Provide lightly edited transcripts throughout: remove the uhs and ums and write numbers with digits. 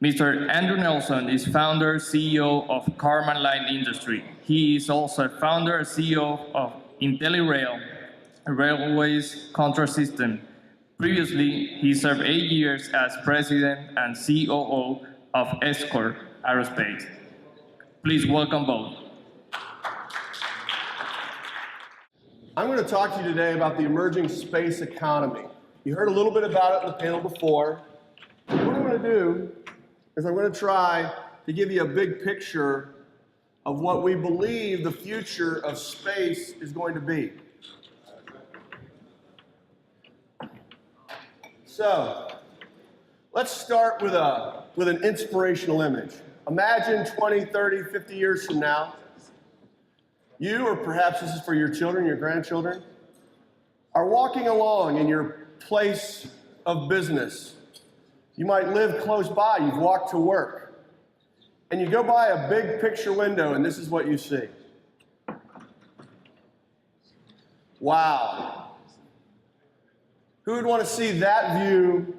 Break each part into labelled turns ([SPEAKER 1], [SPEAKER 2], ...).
[SPEAKER 1] Mr. Andrew Nelson is founder, CEO of Carman Line Industry. He is also founder and CEO of IntelliRail, a railways contract system. Previously, he served 8 years as president and COO of Escort Aerospace. Please welcome both.
[SPEAKER 2] I'm going to talk to you today about the emerging space economy. You heard a little bit about it in the panel before. What I'm going to do is I'm going to try to give you a big picture of what we believe the future of space is going to be. So, let's start with an inspirational image. Imagine 20, 30, 50 years from now, you, or perhaps this is for your children, your grandchildren, are walking along in your place of business. You might live close by, you've walked to work, and you go by a big picture window and this is what you see. Wow. Who would want to see that view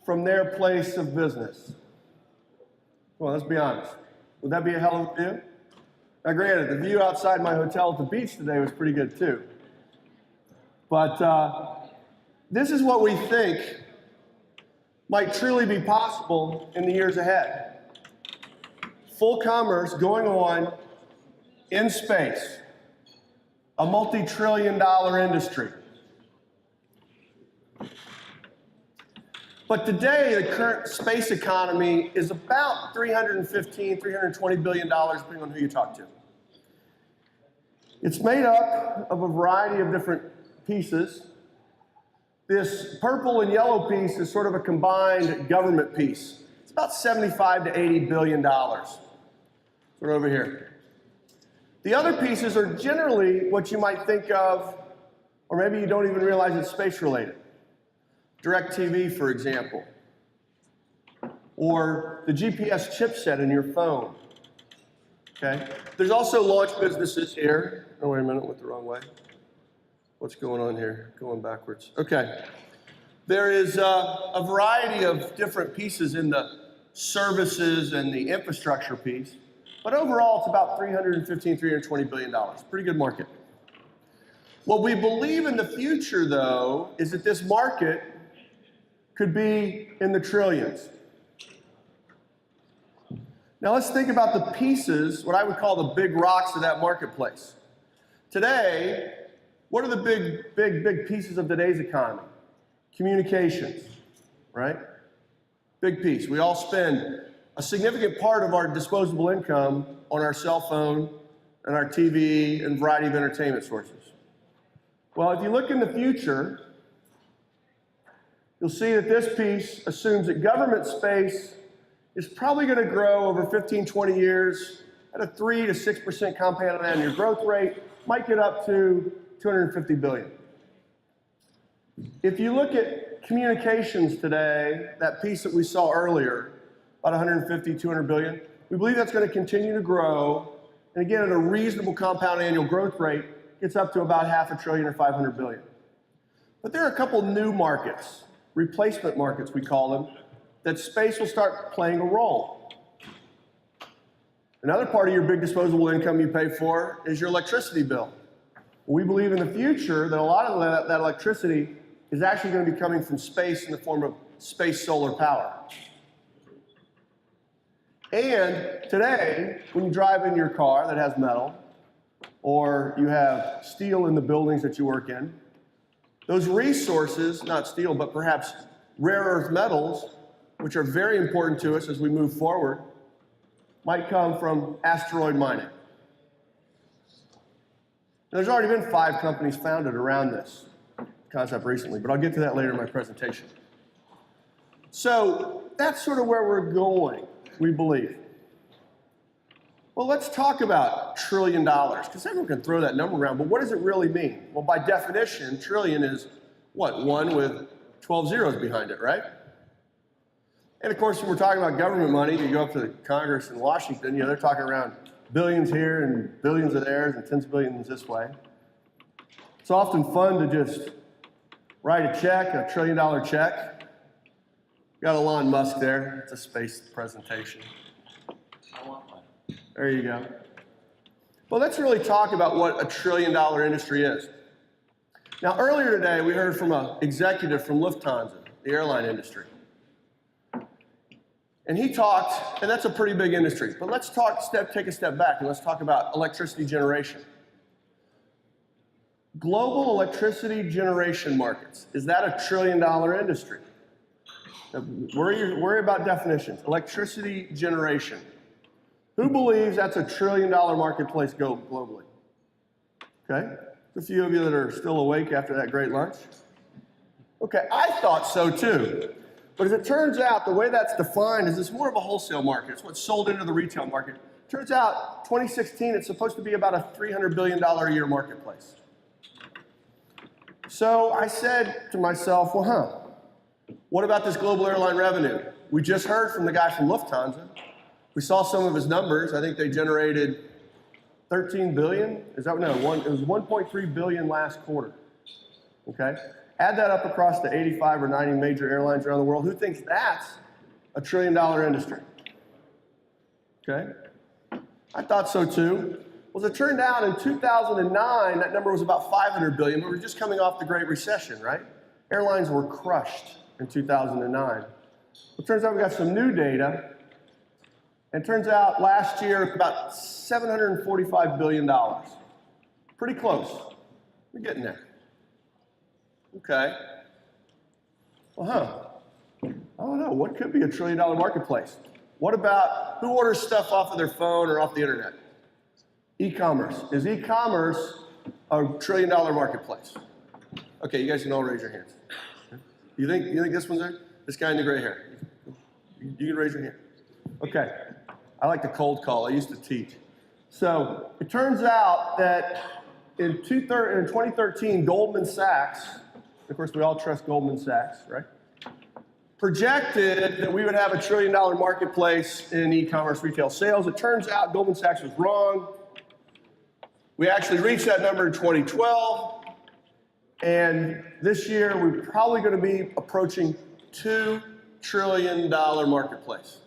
[SPEAKER 2] from their place of business? Well, let's be honest. Would that be a hell of a view? Now granted, the view outside my hotel at the beach today was pretty good too. But this is what we think might truly be possible in the years ahead. Full commerce going on in space, a multi-trillion-dollar industry. But today, the current space economy is about $315, $320 billion, depending on who you talk to. It's made up of a variety of different pieces. This purple and yellow piece is sort of a combined government piece. It's about $75 to $80 billion. Sort of over here. The other pieces are generally what you might think of, or maybe you don't even realize it's space related. DirecTV, for example, or the GPS chipset in your phone. Okay. There's also launch businesses here. Oh, wait a minute, went the wrong way. What's going on here? Going backwards. Okay. There is a variety of different pieces in the services and the infrastructure piece, but overall it's about $315, $320 billion. Pretty good market. What we believe in the future, though, is that this market could be in the trillions. Now let's think about the pieces, what I would call the big rocks of that marketplace. Today, what are the big pieces of today's economy? Communications, right? Big piece. We all spend a significant part of our disposable income on our cell phone and our TV and variety of entertainment sources. Well, if you look in the future, you'll see that this piece assumes that government space is probably going to grow over 15, 20 years at a 3 to 6% compounded annual growth rate, might get up to $250 billion. If you look at communications today, that piece that we saw earlier, about 150, 200 billion, we believe that's going to continue to grow, and again, at a reasonable compound annual growth rate, gets up to about $500 billion or 500 billion. But there are a couple new markets, replacement markets we call them, that space will start playing a role. Another part of your big disposable income you pay for is your electricity bill. We believe in the future that a lot of that electricity is actually going to be coming from space in the form of space solar power. And today, when you drive in your car that has metal, or you have steel in the buildings that you work in, those resources, not steel, but perhaps rare earth metals, which are very important to us as we move forward, might come from asteroid mining. Now, there's already been 5 companies founded around this concept recently, but I'll get to that later in my presentation. So that's sort of where we're going, we believe. Well, let's talk about $1 trillion, because everyone can throw that number around, but what does it really mean? Well, by definition, trillion is what? 1 with 12 zeros behind it, right? And of course, when we're talking about government money, you go up to the Congress in Washington, they're talking around billions here and billions of there and tens of billions this way. It's often fun to just write a check, $1 trillion check, Got Elon Musk there. It's a space presentation.
[SPEAKER 1] I want one.
[SPEAKER 2] There you go. Well, let's really talk about what a $1 trillion industry is. Now, earlier today, we heard from an executive from Lufthansa, the airline industry. And he talked, and that's a pretty big industry, but let's take a step back and let's talk about electricity generation. Global electricity generation markets, is that a $1 trillion industry? Now, worry about definitions. Electricity generation. Who believes that's a $1 trillion marketplace globally? Okay, a few of you that are still awake after that great lunch. Okay, I thought so too. But as it turns out, the way that's defined is it's more of a wholesale market. It's what's sold into the retail market. Turns out, 2016, it's supposed to be about a $300 billion a year marketplace. So I said to myself, well, what about this global airline revenue? We just heard from the guy from Lufthansa. We saw some of his numbers. I think they generated 13 billion. Is that no? It was 1.3 billion last quarter. Okay, add that up across the 85 or 90 major airlines around the world. Who thinks that's a $1 trillion industry? Okay, I thought so too. Well, as it turned out, in 2009, that number was about 500 billion. We were just coming off the Great Recession, right? Airlines were crushed in 2009. Well, it turns out we got some new data. And it turns out last year, about $745 billion. Pretty close. We're getting there. Okay. Well, I don't know. What could be a $1 trillion marketplace? What about who orders stuff off of their phone or off the internet? E-commerce. Is e-commerce a $1 trillion marketplace? Okay, you guys can all raise your hands. You think this one's there? This guy in the gray hair. You can raise your hand. Okay. I like to cold call. I used to teach. So it turns out that in 2013, Goldman Sachs, of course we all trust Goldman Sachs, right? Projected that we would have a $1 trillion marketplace in e-commerce retail sales. It turns out Goldman Sachs was wrong. We actually reached that number in 2012. And this year, we're probably going to be approaching $2 trillion marketplace.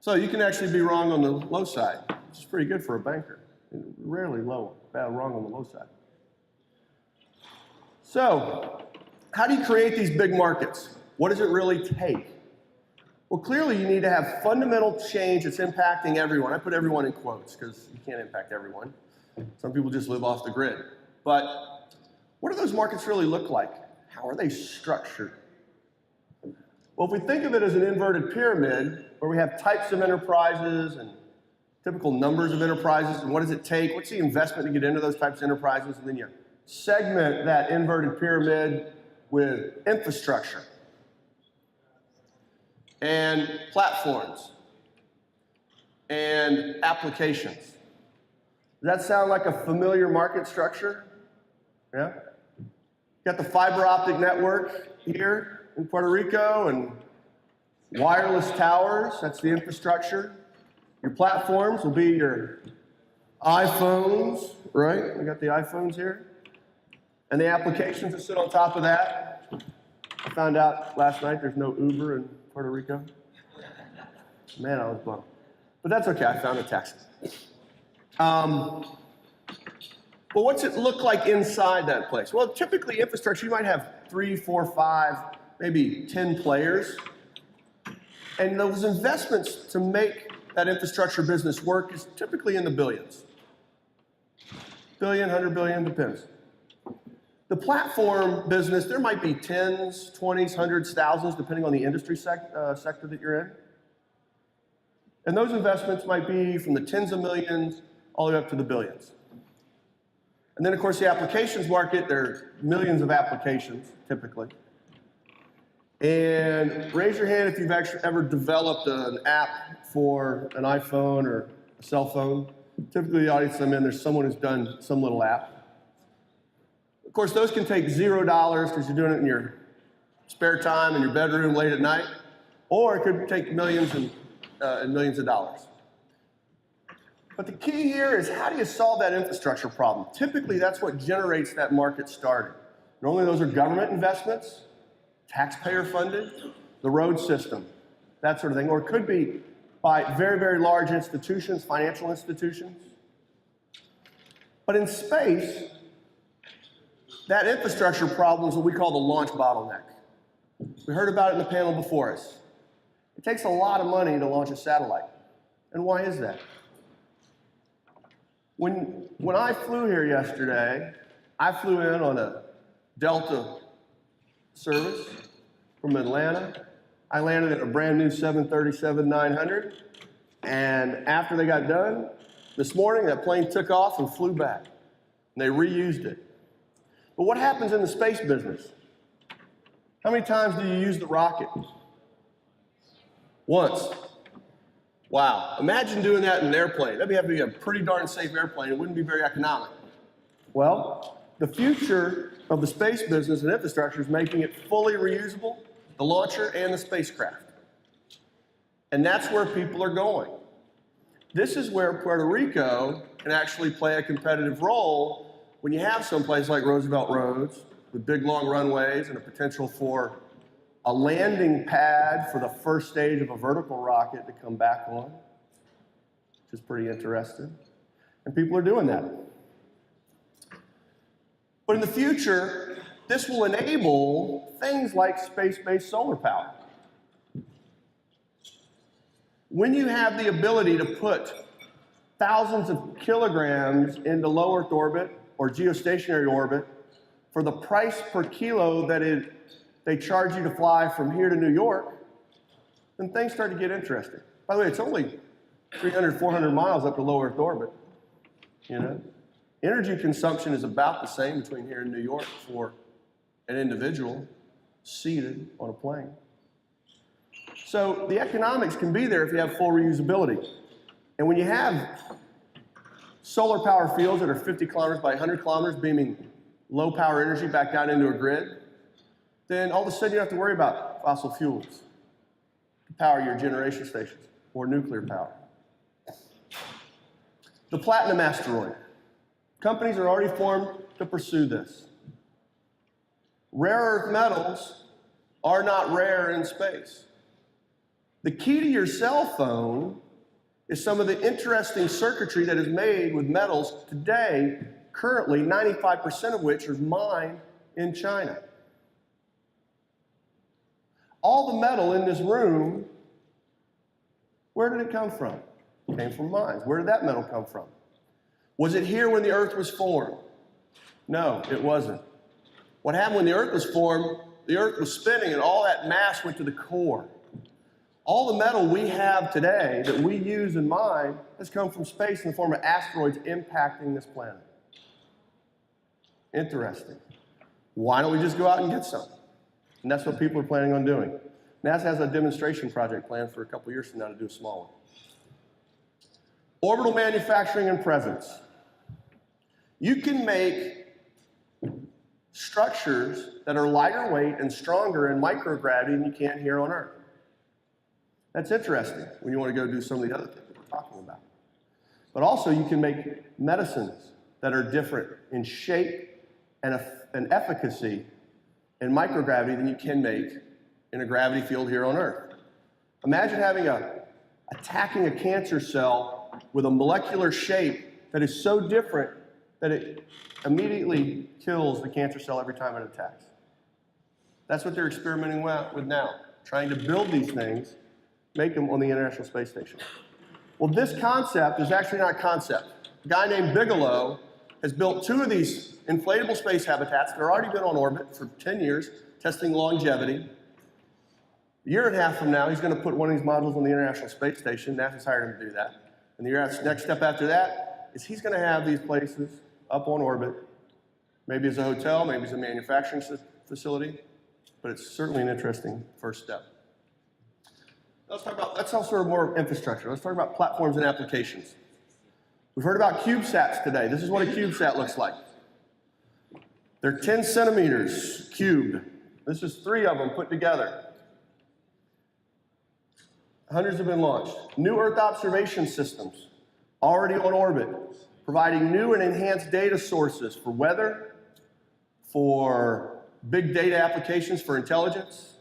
[SPEAKER 2] So you can actually be wrong on the low side, which is pretty good for a banker. Rarely wrong on the low side. So how do you create these big markets? What does it really take? Well, clearly you need to have fundamental change that's impacting everyone. I put everyone in quotes because you can't impact everyone. Some people just live off the grid. But what do those markets really look like? How are they structured? Well, if we think of it as an inverted pyramid, where we have types of enterprises and typical numbers of enterprises, and what does it take? What's the investment to get into those types of enterprises? And then you segment that inverted pyramid with infrastructure and platforms and applications. Does that sound like a familiar market structure? Yeah? Got the fiber optic network here in Puerto Rico and wireless towers, that's the infrastructure. Your platforms will be your iPhones, right? We got the iPhones here. And the applications that sit on top of that. I found out last night there's no Uber in Puerto Rico. Man, I was bummed. But that's okay, I found a taxi. But what's it look like inside that place? Well, typically infrastructure, you might have 3, 4, 5, maybe 10 players. And those investments to make that infrastructure business work is typically in the billions. Billion, 100 billion, depends. The platform business, there might be tens, 20s, hundreds, thousands, depending on the industry sector that you're in. And those investments might be from the tens of millions all the way up to the billions. And then, of course, the applications market, there are millions of applications, typically. And raise your hand if you've actually ever developed an app for an iPhone or a cell phone. Typically, the audience I'm in, there's someone who's done some little app. Of course, those can take $0 because you're doing it in your spare time in your bedroom late at night, or it could take millions and millions of dollars. But the key here is, how do you solve that infrastructure problem? Typically, that's what generates that market starting. Normally, those are government investments. taxpayer funded, the road system, that sort of thing, or it could be by very, very large institutions, financial institutions. But in space, that infrastructure problem is what we call the launch bottleneck. We heard about it in the panel before us. It takes a lot of money to launch a satellite. And why is that? When I flew here yesterday, I flew in on a Delta service from Atlanta. I landed at a brand new 737-900, and after they got done, this morning that plane took off and flew back, and they reused it. But what happens in the space business? How many times do you use the rocket? Once. Wow, imagine doing that in an airplane. That'd have to be a pretty darn safe airplane. It wouldn't be very economic. Well, the future of the space business and infrastructure is making it fully reusable, the launcher and the spacecraft. And that's where people are going. This is where Puerto Rico can actually play a competitive role when you have some place like Roosevelt Roads with big long runways and a potential for a landing pad for the first stage of a vertical rocket to come back on, which is pretty interesting. And people are doing that. But in the future, this will enable things like space-based solar power. When you have the ability to put thousands of kilograms into low Earth orbit or geostationary orbit for the price per kilo that they charge you to fly from here to New York, then things start to get interesting. By the way, it's only 300, 400 miles up to low Earth orbit. You know, energy consumption is about the same between here and New York for an individual seated on a plane. So the economics can be there if you have full reusability. And when you have solar power fields that are 50 kilometers by 100 kilometers beaming low power energy back down into a grid, then all of a sudden you don't have to worry about fossil fuels to power your generation stations or nuclear power. The platinum asteroid. Companies are already formed to pursue this. Rare earth metals are not rare in space. The key to your cell phone is some of the interesting circuitry that is made with metals today, currently 95% of which is mined in China. All the metal in this room, where did it come from? It came from mines. Where did that metal come from? Was it here when the Earth was formed? No, it wasn't. What happened when the Earth was formed, the Earth was spinning and all that mass went to the core. All the metal we have today that we use and mine has come from space in the form of asteroids impacting this planet. Interesting. Why don't we just go out and get some? And that's what people are planning on doing. NASA has a demonstration project planned for a couple years from now to do a small one. Orbital manufacturing and presence. You can make structures that are lighter weight and stronger in microgravity than you can here on Earth. That's interesting when you want to go do some of the other things that we're talking about. But also you can make medicines that are different in shape and efficacy in microgravity than you can make in a gravity field here on Earth. Imagine attacking a cancer cell with a molecular shape that is so different that it immediately kills the cancer cell every time it attacks. That's what they're experimenting with now, trying to build these things, make them on the International Space Station. Well, this concept is actually not a concept. A guy named Bigelow has built 2 of these inflatable space habitats that have already been on orbit for 10 years, testing longevity. A year and a half from now, he's going to put one of these modules on the International Space Station. NASA's hired him to do that. And the next step after that is he's going to have these places up on orbit, maybe as a hotel, maybe as a manufacturing facility, but it's certainly an interesting first step. Let's talk sort of more infrastructure. Let's talk about platforms and applications. We've heard about CubeSats today. This is what a CubeSat looks like. They're 10 centimeters cubed. This is 3 of them put together. Hundreds have been launched. New Earth observation systems already on orbit, providing new and enhanced data sources for weather, for big data applications for intelligence,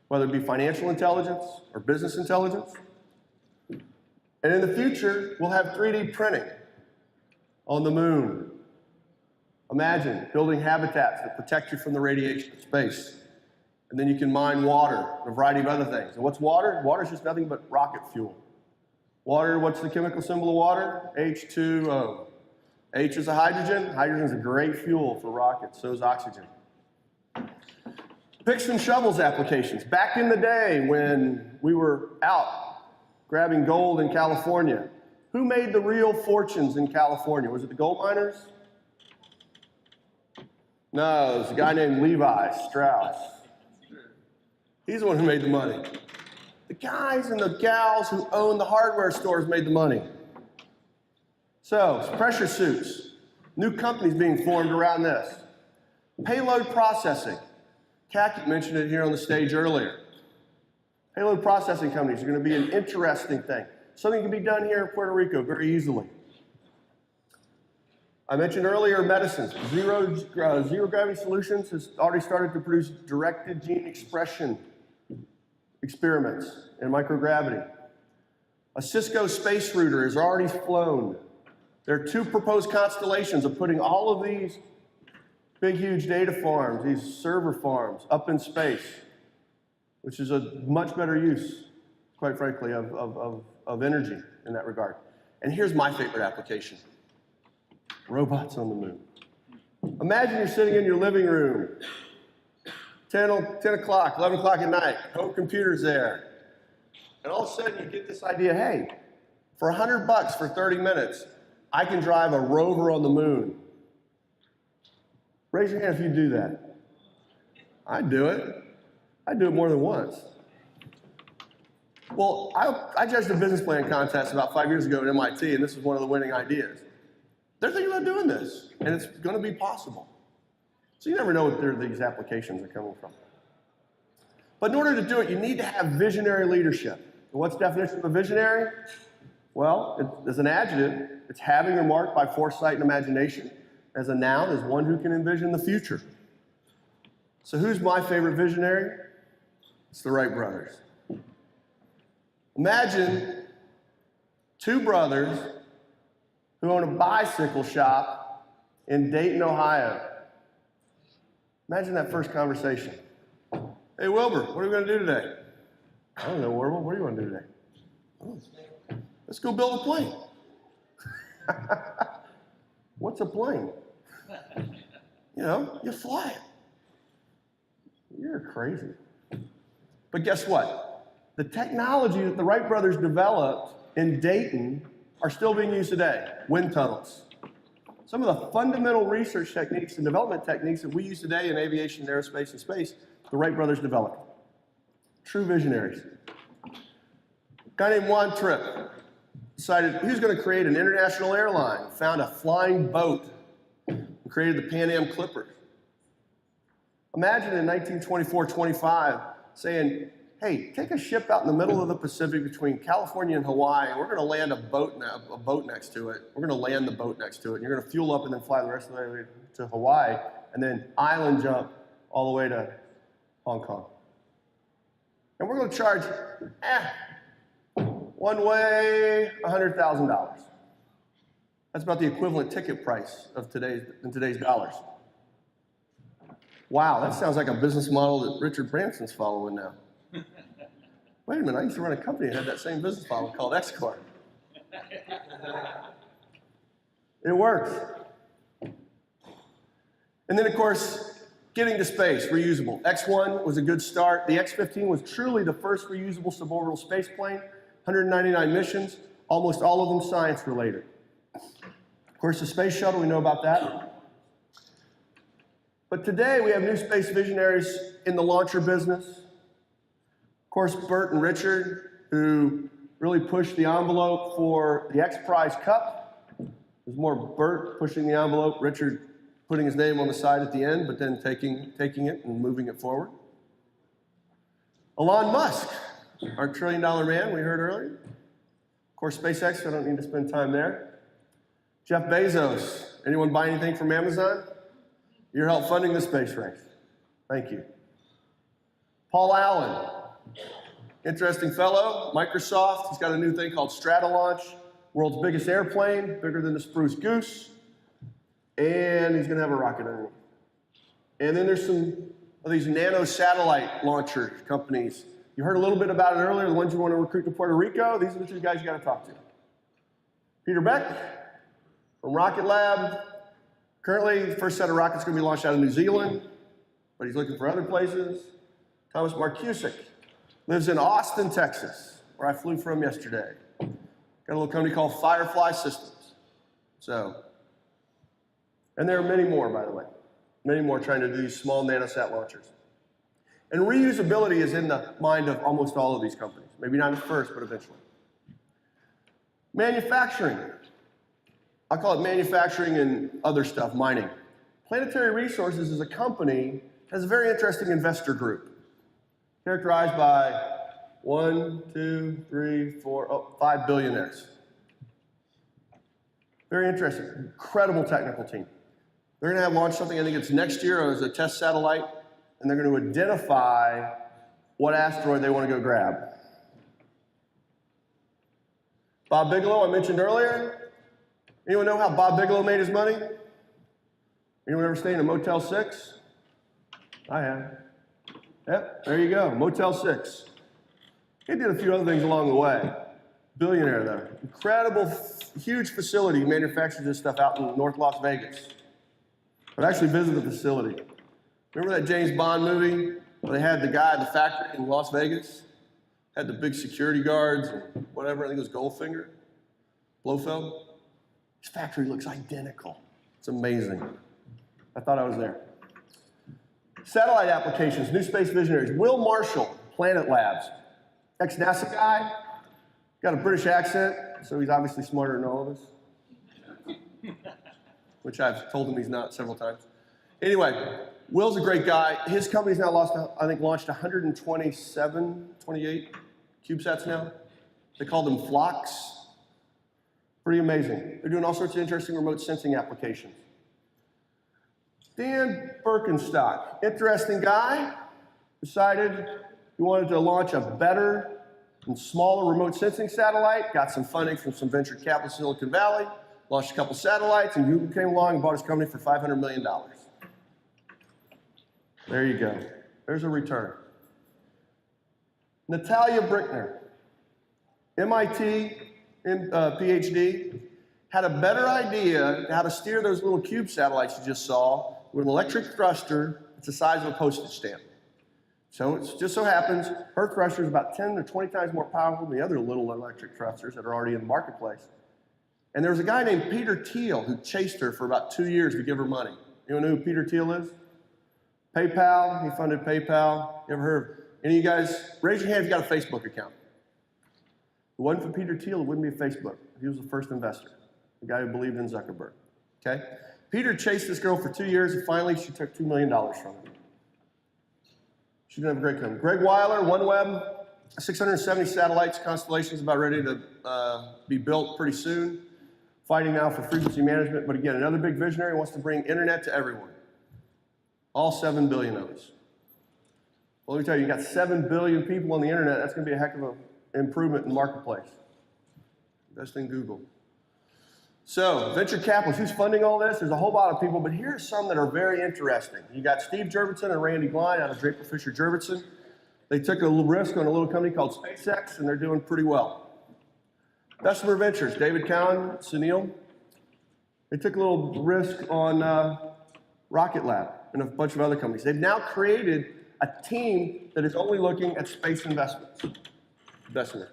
[SPEAKER 2] whether it be financial intelligence or business intelligence. And in the future, we'll have 3D printing on the moon. Imagine building habitats that protect you from the radiation of space. And then you can mine water and a variety of other things. And what's water? Water is just nothing but rocket fuel. Water, what's the chemical symbol of water? H2O. H is a hydrogen. Hydrogen is a great fuel for rockets, so is oxygen. Picks and shovels applications. Back in the day when we were out grabbing gold in California, who made the real fortunes in California? Was it the gold miners? No, it was a guy named Levi Strauss. He's the one who made the money. The guys and the gals who own the hardware stores made the money. So, pressure suits, new companies being formed around this. Payload processing. Kaki mentioned it here on the stage earlier. Payload processing companies are going to be an interesting thing. Something can be done here in Puerto Rico very easily. I mentioned earlier medicines. Zero gravity solutions has already started to produce directed gene expression experiments in microgravity. A Cisco space router is already flown. There are 2 proposed constellations of putting all of these big, huge data farms, these server farms, up in space, which is a much better use, quite frankly, of energy in that regard. And here's my favorite application. Robots on the moon. Imagine you're sitting in your living room, 10 o'clock, 11 o'clock at night, home computer's there. And all of a sudden you get this idea, hey, for $100 for 30 minutes, I can drive a rover on the moon. Raise your hand if you do that. I'd do it. I'd do it more than once. Well, I judged a business plan contest about 5 years ago at MIT, and this was one of the winning ideas. They're thinking about doing this, and it's going to be possible. So you never know where these applications are coming from. But in order to do it, you need to have visionary leadership. And what's the definition of a visionary? Well, as an adjective, it's having or marked by foresight and imagination. As a noun, is one who can envision the future. So who's my favorite visionary? It's the Wright brothers. Imagine 2 brothers who own a bicycle shop in Dayton, Ohio. Imagine that first conversation. Hey, Wilbur, what are we going to do today? I don't know, Wilbur, what do you want to do today? Oh, let's go build a plane. What's a plane? You know, you fly it. You're crazy. But guess what? The technology that the Wright brothers developed in Dayton are still being used today. Wind tunnels. Some of the fundamental research techniques and development techniques that we use today in aviation, aerospace, and space, the Wright brothers developed. True visionaries. A guy named Juan Trippe decided he was going to create an international airline, found a flying boat, and created the Pan Am Clippers. Imagine in 1924-25 saying, hey, take a ship out in the middle of the Pacific between California and Hawaii, and we're going to land a boat next to it. We're going to land the boat next to it, and you're going to fuel up and then fly the rest of the way to Hawaii, and then island jump all the way to Hong Kong. And we're going to charge, one way, $100,000. That's about the equivalent ticket price of today's dollars. Wow, that sounds like a business model that Richard Branson's following now. Wait a minute, I used to run a company that had that same business model called X-Corp. It works. And then, of course, getting to space, reusable. X-1 was a good start. The X-15 was truly the first reusable suborbital space plane, 199 missions, almost all of them science-related. Of course, the space shuttle, we know about that. But today, we have new space visionaries in the launcher business. Of course, Bert and Richard, who really pushed the envelope for the X Prize Cup. There's more Bert pushing the envelope, Richard putting his name on the side at the end, but then taking it and moving it forward. Elon Musk, our $1 trillion man we heard earlier. Of course, SpaceX, I don't need to spend time there. Jeff Bezos, anyone buy anything from Amazon? You're help funding the space race. Thank you. Paul Allen, interesting fellow, Microsoft. He's got a new thing called Stratolaunch, world's biggest airplane, bigger than the Spruce Goose, and he's gonna have a rocket underneath. And then there's some of these nano satellite launcher companies. You heard a little bit about it earlier, the ones you want to recruit to Puerto Rico. These are the two guys you got to talk to. Peter Beck from Rocket Lab. Currently, the first set of rockets going to be launched out of New Zealand, but he's looking for other places. Thomas Marcusic lives in Austin, Texas, where I flew from yesterday. Got a little company called Firefly Systems. And there are many more, by the way. Many more trying to do these small nanosat launchers. And reusability is in the mind of almost all of these companies. Maybe not at first, but eventually. Manufacturing. I call it manufacturing and other stuff, mining. Planetary Resources is a company that has a very interesting investor group, characterized by 5 billionaires. Very interesting, incredible technical team. They're gonna have launched something, I think it's next year as a test satellite, and they're going to identify what asteroid they want to go grab. Bob Bigelow, I mentioned earlier. Anyone know how Bob Bigelow made his money? Anyone ever stay in a Motel 6? I have. Yep, there you go, Motel 6. He did a few other things along the way. Billionaire though. Incredible, huge facility. He manufactures this stuff out in North Las Vegas. I've actually visited the facility. Remember that James Bond movie where they had the guy at the factory in Las Vegas? Had the big security guards and whatever, I think it was Goldfinger, Blofeld. His factory looks identical. It's amazing. I thought I was there. Satellite applications, new space visionaries. Will Marshall, Planet Labs. Ex-NASA guy, got a British accent, so he's obviously smarter than all of us. Which I've told him he's not several times. Anyway, Will's a great guy. His company's now launched 28 CubeSats now. They call them flocks. Pretty amazing. They're doing all sorts of interesting remote sensing applications. Dan Birkenstock, interesting guy, decided he wanted to launch a better and smaller remote sensing satellite, got some funding from some venture capital in Silicon Valley, launched a couple satellites, and Google came along and bought his company for $500 million. There you go. There's a return. Natalia Brickner, MIT PhD, had a better idea how to steer those little cube satellites you just saw with an electric thruster that's the size of a postage stamp. So it just so happens her thruster is about 10 to 20 times more powerful than the other little electric thrusters that are already in the marketplace. And there was a guy named Peter Thiel who chased her for about 2 years to give her money. Anyone know who Peter Thiel is? PayPal, he funded PayPal. You ever heard of any of you guys? Raise your hand if you got a Facebook account. If it wasn't for Peter Thiel, it wouldn't be a Facebook. He was the first investor, the guy who believed in Zuckerberg, okay? Peter chased this girl for 2 years, and finally she took $2 million from him. She didn't have a great company. Greg Weiler, OneWeb, 670 satellites, constellations about ready to be built pretty soon. Fighting now for frequency management, but again, another big visionary wants to bring internet to everyone. All 7 billion of us. Well, let me tell you, you got 7 billion people on the internet, that's gonna be a heck of an improvement in the marketplace. Invest in Google. So, venture capitalists, who's funding all this? There's a whole lot of people, but here are some that are very interesting. You got Steve Jurvetson and Randy Glein out of Draper Fisher Jurvetson. They took a little risk on a little company called SpaceX, and they're doing pretty well. Bessemer Ventures, David Cowan, Sunil. They took a little risk on Rocket Lab and a bunch of other companies. They've now created a team that is only looking at space investments. Bessemer.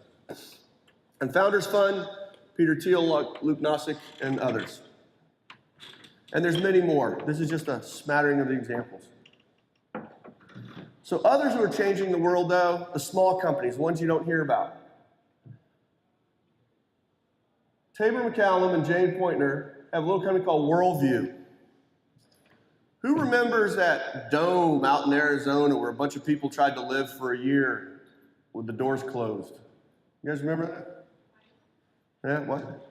[SPEAKER 2] And Founders Fund, Peter Thiel, Luke Nozick, and others. And there's many more. This is just a smattering of the examples. So others who are changing the world, though, the small companies, ones you don't hear about. Tabor McCallum and Jane Pointner have a little company called Worldview. Who remembers that dome out in Arizona where a bunch of people tried to live for a year with the doors closed? You guys remember that? Yeah, what?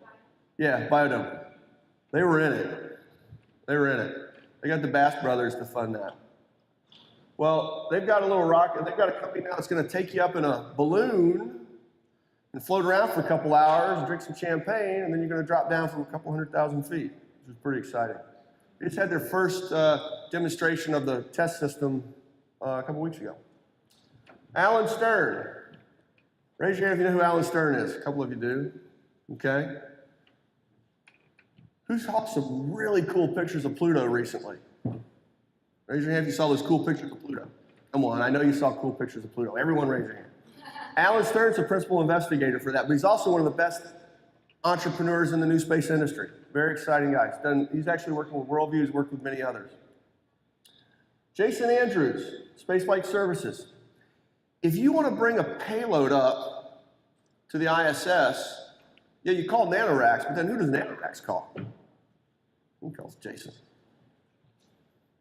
[SPEAKER 2] Yeah, Biodome. They were in it. They were in it. They got the Bass brothers to fund that. Well, they've got a little rocket. They've got a company now that's going to take you up in a balloon and float around for a couple hours, drink some champagne, and then you're going to drop down from a couple 100,000 feet, which is pretty exciting. They just had their first demonstration of the test system a couple weeks ago. Alan Stern. Raise your hand if you know who Alan Stern is. A couple of you do. Okay. Who saw some really cool pictures of Pluto recently? Raise your hand if you saw those cool pictures of Pluto. Come on, I know you saw cool pictures of Pluto. Everyone raise your hand. Alan Stern's the principal investigator for that, but he's also one of the best entrepreneurs in the new space industry. Very exciting guy. He's actually working with Worldview. He's worked with many others. Jason Andrews, Spaceflight Services. If you want to bring a payload up to the ISS, yeah, you call NanoRacks, but then who does NanoRacks call? Who calls Jason?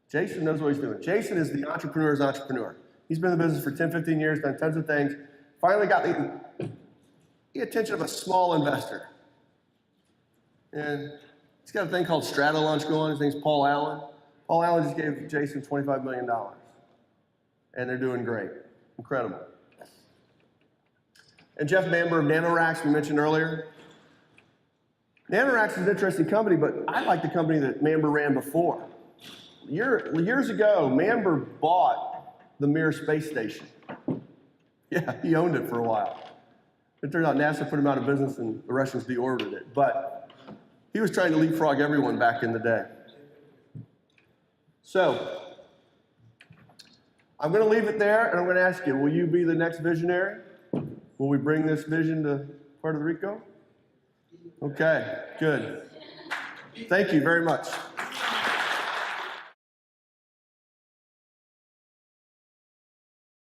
[SPEAKER 2] Jason knows what he's doing. Jason is the entrepreneur's entrepreneur. He's been in the business for 10, 15 years, done tons of things. Finally got the attention of a small investor. And he's got a thing called Stratolunch going. His name's Paul Allen. Paul Allen just gave Jason $25 million. And they're doing great. Incredible. And Jeff Mamber of NanoRacks, we mentioned earlier. NanoRacks is an interesting company, but I like the company that Mamber ran before. Years ago, Mamber bought the Mir space station. Yeah, he owned it for a while. It turned out NASA put him out of business and the Russians deorbited it. But he was trying to leapfrog everyone back in the day. So, I'm going to leave it there, and I'm going to ask you, will you be the next visionary? Will we bring this vision to Puerto Rico? Okay, good. Thank you very much.